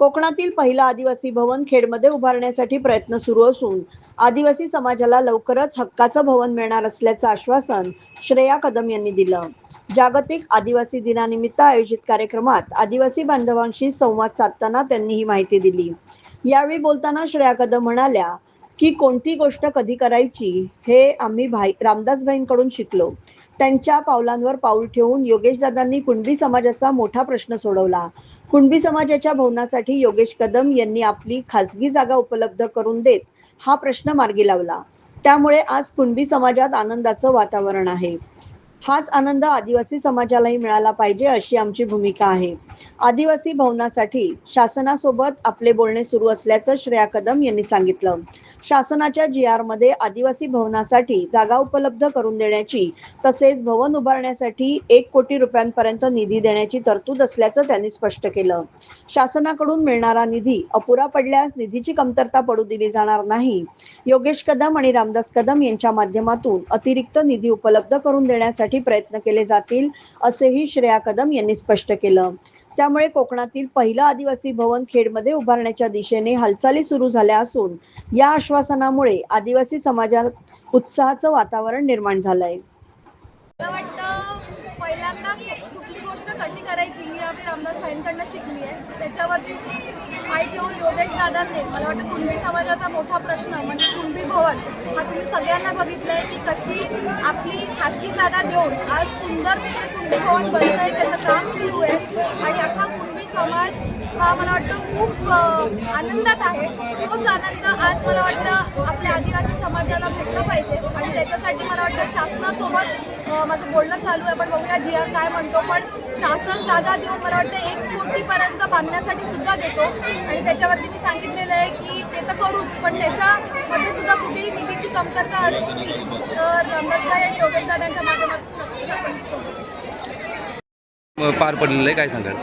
कोकणातील पहिलं आदिवासी भवन खेडमध्ये उभारण्यासाठी प्रयत्न सुरू असून आदिवासी समाजाला लवकरच हक्काचं भवन मिळणार असल्याचं आश्वासन श्रेया कदम यांनी दिलं. जागतिक आदिवासी दिनानिमित्त आयोजित कार्यक्रमात आदिवासी बांधवांशी संवाद साधताना त्यांनी ही माहिती दिली. यावेळी बोलताना श्रेया कदम म्हणाल्या की कोणती गोष्ट कधी करायची हे आम्ही रामदासभाईंकडून शिकलो. त्यांच्या पावलांवर पाऊल ठेवून योगेशदादांनी कुणबी समाजाचा मोठा प्रश्न सोडवला. कुणबी समाजाच्या भवनासाठी योगेश कदम यांनी आपली खासगी जागा उपलब्ध करून देत हा प्रश्न मार्गी लावला. त्यामुळे आज कुणबी समाजात आनंदाचं वातावरण आहे. हाच आनंद आदिवासी समाजालाही मिळाला पाहिजे अशी आमची भूमिका आहे. आदिवासी भवनासाठी शासनासोबत आपले बोलणे सुरू असल्याचं श्रेया कदम यांनी सांगितलं. शासनाच्या GR मध्ये आदिवासी भवनासाठी जागा उपलब्ध करून देण्याची तसेच भवन उभारण्यासाठी 1 कोटी रुपयांपर्यंत निधी देण्याची तरतूद असल्याचं त्यांनी स्पष्ट केलं. शासनाकडून मिळणारा निधी अपुरा पडल्यास निधीची कमतरता पडू दिली जाणार नाही. योगेश कदम आणि रामदास कदम यांच्या माध्यमातून अतिरिक्त निधी उपलब्ध करून देण्यासाठी प्रयत्न केले जातील असेही श्रेया कदम यांनी स्पष्ट केलं. त्यामुळे कोकणातील पहिलं आदिवासी भवन खेडमध्ये उभारण्याच्या दिशेने हालचाली सुरू झाल्या असून या आश्वासनामुळे आदिवासी समाजात उत्साहाचं वातावरण निर्माण झालंय. मला वाटतं पहिल्यांदा कुठली गोष्ट कशी करायची ही आम्ही रामदास भाईंकडनं शिकली आहे. त्याच्यावरती पाय ठेवून योगेश दादांनी मला वाटतं कुणबी समाजाचा मोठा प्रश्न म्हणजे कुणबी भवन हा तुम्ही सगळ्यांना बघितलं आहे की कशी आपली खासगी जागा देऊन आज सुंदर तिकडे कुणबी भवन बनतं आहे. त्याचं काम सुरू आहे आणि अख्खा कुणबी समाज हा मला वाटतं खूप आनंदात आहे. तोच आनंद आज मला वाटतं आपल्या आदिवासी समाजाला भेटला पाहिजे आणि त्याच्यासाठी मला वाटतं शासनासोबत माझं बोलणं चालू आहे. पण बघूया GR काय म्हणतो. पण शासन जागा देऊन मला वाटतं 1 कोटीपर्यंत बांधण्यासाठी सुद्धा देतो आणि त्याच्यावरती मी सांगितलेलं आहे की ते तर करूच, पण त्याच्यामध्ये सुद्धा कुठेही निधीची कमतरता असली तर रामदासभाई आणि योगेशदादांच्या माध्यमातून नक्कीच आपण पार पडलेलं आहे. काय सांगाल?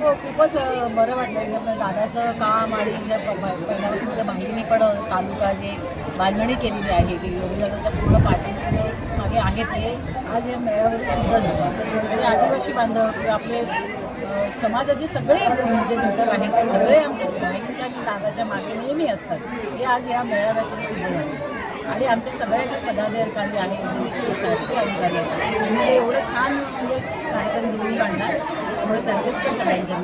हो, खूपच बरं वाटलं. दादाचं काम आणि पहिल्यापासून भाईंनी पण तालुका जे बांधणी केलेली आहे ती योगदानाचा पूर्ण पाठिंबा मागे आहे ते आज या मेळाव्यावर सुद्धा झालं. आणि आदिवासी बांधव किंवा आपले समाजाचे सगळे जे घटक आहेत ते सगळे आमच्या भाईंच्या आणि दादाच्या मागे नेहमी असतात. हे आज या मेळाव्यातून सिद्ध झालं. आणि आमच्या सगळ्या जे पदाधिकारी आहेत शासकीय अधिकारी आहेत त्यांनी एवढं छान म्हणजे कार्यक्रम घेऊन काढणार त्यामुळे त्यांचेच सगळ्यांच्या